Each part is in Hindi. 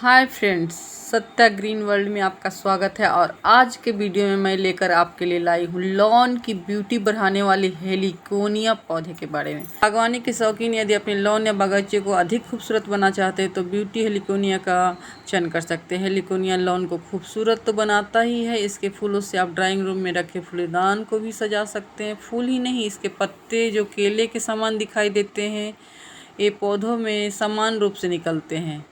Hi friends, Satya green world में आपका स्वागत है। और आज के वीडियो में मैं लेकर आपके लिए लाई हूँ लॉन की ब्यूटी बढ़ाने वाली हेलिकोनिया पौधे के बारे में। बागवानी के शौकीन यदि अपने लॉन या बगीचे को अधिक खूबसूरत बनाना चाहते हैं तो ब्यूटी हेलिकोनिया का चयन कर सकते हैं। हेलिकोनिया लॉन को खूबसूरत तो बनाता ही है, इसके फूलों से आप ड्राइंग रूम में रखे फूलदान को भी सजा सकते हैं। फूल ही नहीं, इसके पत्ते जो केले के समान दिखाई देते हैं, ये पौधों में समान रूप से निकलते हैं।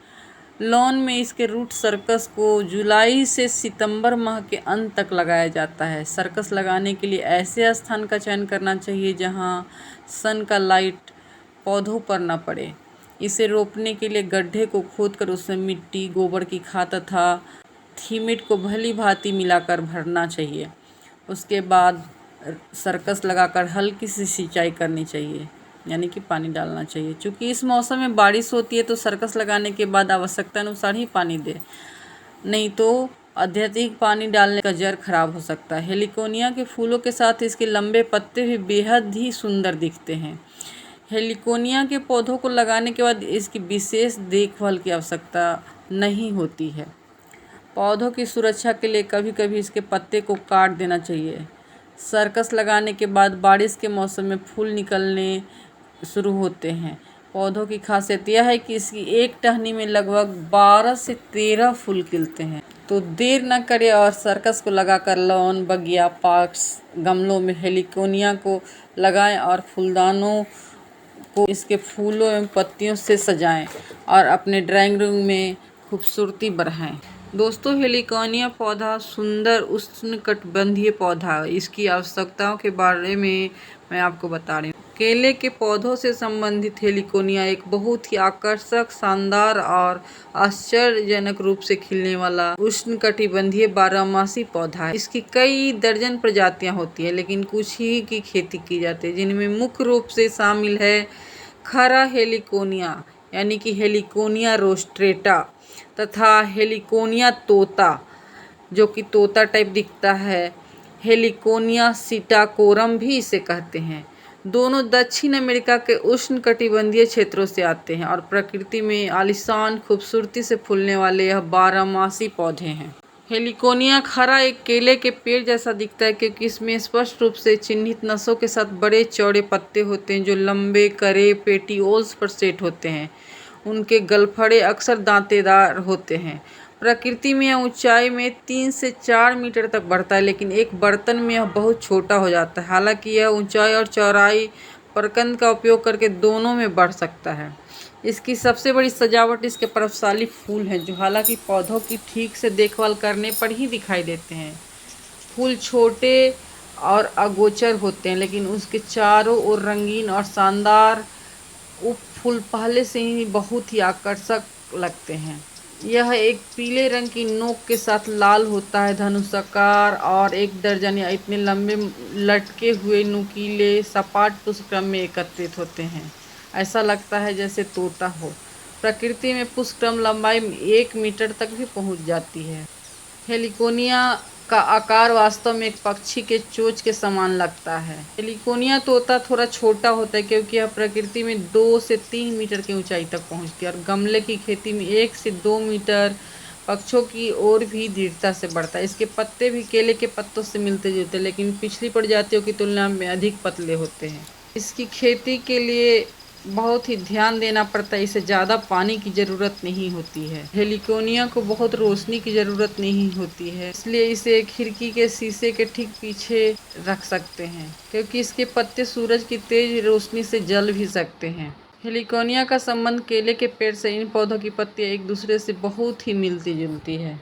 लॉन में इसके रूट सर्कस को जुलाई से सितंबर माह के अंत तक लगाया जाता है। सर्कस लगाने के लिए ऐसे स्थान का चयन करना चाहिए जहां सन का लाइट पौधों पर न पड़े। इसे रोपने के लिए गड्ढे को खोदकर उसमें मिट्टी, गोबर की खाद तथा थीमिट को भली भांति मिलाकर भरना चाहिए। उसके बाद सर्कस लगाकर हल्की सी सिंचाई करनी चाहिए, यानी कि पानी डालना चाहिए। क्योंकि इस मौसम में बारिश होती है तो सर्कस लगाने के बाद आवश्यकता अनुसार ही पानी दे, नहीं तो अत्यधिक पानी डालने का जड़ खराब हो सकता है। हेलिकोनिया के फूलों के साथ इसके लंबे पत्ते भी बेहद ही सुंदर दिखते हैं। हेलिकोनिया के पौधों को लगाने के बाद इसकी विशेष देखभाल की आवश्यकता नहीं होती है। पौधों की सुरक्षा के लिए कभी कभी इसके पत्ते को काट देना चाहिए। सर्कस लगाने के बाद बारिश के मौसम में फूल निकलने शुरू होते हैं। पौधों की खासियत यह है कि इसकी एक टहनी में लगभग 12 से 13 फूल खिलते हैं। तो देर न करें और सर्कस को लगाकर लॉन, बगिया, पार्क्स, गमलों में हेलिकोनिया को लगाएं और फूलदानों को इसके फूलों एवं पत्तियों से सजाएं और अपने ड्राइंग रूम में खूबसूरती बढ़ाएं। दोस्तों, हेलिकोनिया पौधा सुंदर उष्णकटिबंधीय पौधा है। इसकी आवश्यकताओं के बारे में मैं आपको बता रही हूँ। केले के पौधों से संबंधित हेलिकोनिया एक बहुत ही आकर्षक, शानदार और आश्चर्यजनक रूप से खिलने वाला उष्णकटिबंधीय बारहमासी पौधा है। इसकी कई दर्जन प्रजातियां होती है, लेकिन कुछ ही की खेती की जाती है, जिनमें मुख्य रूप से शामिल है खरा हेलिकोनिया यानी कि हेलिकोनिया रोस्ट्रेटा तथा हेलिकोनिया तोता, जो कि तोता टाइप दिखता है। हेलिकोनिया सिटाकोरम भी इसे कहते हैं। दोनों दक्षिण अमेरिका के उष्णकटिबंधीय क्षेत्रों से आते हैं और प्रकृति में आलीशान खूबसूरती से फूलने वाले यह बारहमासी पौधे हैं। हेलिकोनिया खरा एक केले के पेड़ जैसा दिखता है, क्योंकि इसमें स्पष्ट रूप से चिन्हित नसों के साथ बड़े चौड़े पत्ते होते हैं जो लंबे करे पेटियोल्स पर सेट होते हैं। उनके गलफड़े अक्सर दांतेदार होते हैं। प्रकृति में यह ऊंचाई में 3 से 4 मीटर तक बढ़ता है, लेकिन एक बर्तन में यह बहुत छोटा हो जाता है। हालांकि यह ऊंचाई और चौड़ाई प्रकंद का उपयोग करके दोनों में बढ़ सकता है। इसकी सबसे बड़ी सजावट इसके प्रभावशाली फूल हैं, जो हालांकि पौधों की ठीक से देखभाल करने पर ही दिखाई देते हैं। फूल छोटे और अगोचर होते हैं, लेकिन उसके चारों ओर रंगीन और शानदार उप फूल पहले से ही बहुत ही आकर्षक लगते हैं। यह एक पीले रंग की नोक के साथ लाल होता है, धनुषाकार और 1 दर्जन या इतने लंबे लटके हुए नुकीले सपाट पुष्पक्रम में एकत्रित होते हैं। ऐसा लगता है जैसे तोता हो। प्रकृति में पुष्पक्रम लंबाई 1 मीटर तक भी पहुंच जाती है। हेलिकोनिया का आकार वास्तव में एक पक्षी के चोंच के समान लगता है। हेलिकोनिया तोता थोड़ा छोटा होता है, क्योंकि यह प्रकृति में 2 से 3 मीटर की ऊंचाई तक पहुंचती है और गमले की खेती में 1 से 2 मीटर पक्षों की ओर भी दृढ़ता से बढ़ता है। इसके पत्ते भी केले के पत्तों से मिलते जुलते, लेकिन पिछली प्रजातियों की तुलना में अधिक पतले होते हैं। इसकी खेती के लिए बहुत ही ध्यान देना पड़ता है। इसे ज़्यादा पानी की ज़रूरत नहीं होती है। हेलिकोनिया को बहुत रोशनी की ज़रूरत नहीं होती है, इसलिए इसे खिड़की के शीशे के ठीक पीछे रख सकते हैं, क्योंकि इसके पत्ते सूरज की तेज रोशनी से जल भी सकते हैं। हेलिकोनिया का संबंध केले के पेड़ से इन पौधों की पत्तियां एक दूसरे से बहुत ही मिलती जुलती है।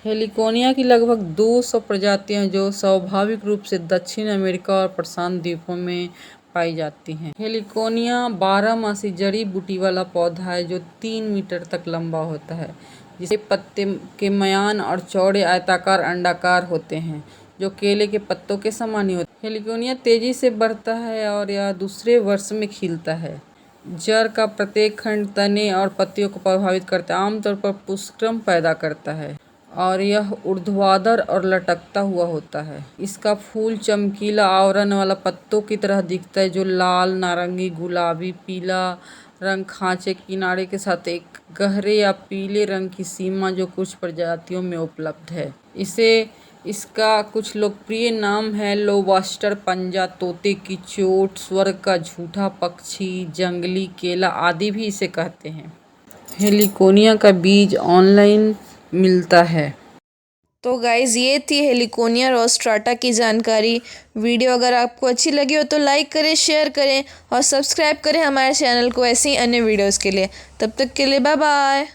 हेलिकोनिया की लगभग 200 प्रजातियां हैं, जो स्वाभाविक रूप से दक्षिण अमेरिका और प्रशांत द्वीपों में पाई जाती हैं। हेलिकोनिया 12मासी जड़ी बूटी वाला पौधा है जो 3 मीटर तक लंबा होता है, जिसके पत्ते के म्यान और चौड़े आयताकार अंडाकार होते हैं, जो केले के पत्तों के समान ही होते हैं। हेलिकोनिया तेजी से बढ़ता है और यह दूसरे वर्ष में खिलता है। जड़ का प्रत्येक खंड तने और पत्तियों को प्रभावित करता है, आमतौर पर पुष्पक्रम पैदा करता है और यह ऊर्ध्वाधर और लटकता हुआ होता है। इसका फूल चमकीला आवरण वाला पत्तों की तरह दिखता है, जो लाल, नारंगी, गुलाबी, पीला रंग खांचे किनारे के साथ एक गहरे या पीले रंग की सीमा जो कुछ प्रजातियों में उपलब्ध है। इसका कुछ लोकप्रिय नाम है लोबस्टर, पंजा, तोते की चोट, स्वर्ग का झूठा पक्षी, जंगली केला आदि भी इसे कहते हैं। हेलिकोनिया का बीज ऑनलाइन मिलता है। तो गाइज़ ये थी हेलिकोनिया रोस्ट्राटा की जानकारी। वीडियो अगर आपको अच्छी लगी हो तो लाइक करें, शेयर करें और सब्सक्राइब करें हमारे चैनल को ऐसे ही अन्य वीडियोस के लिए। तब तक के लिए बाय बाय।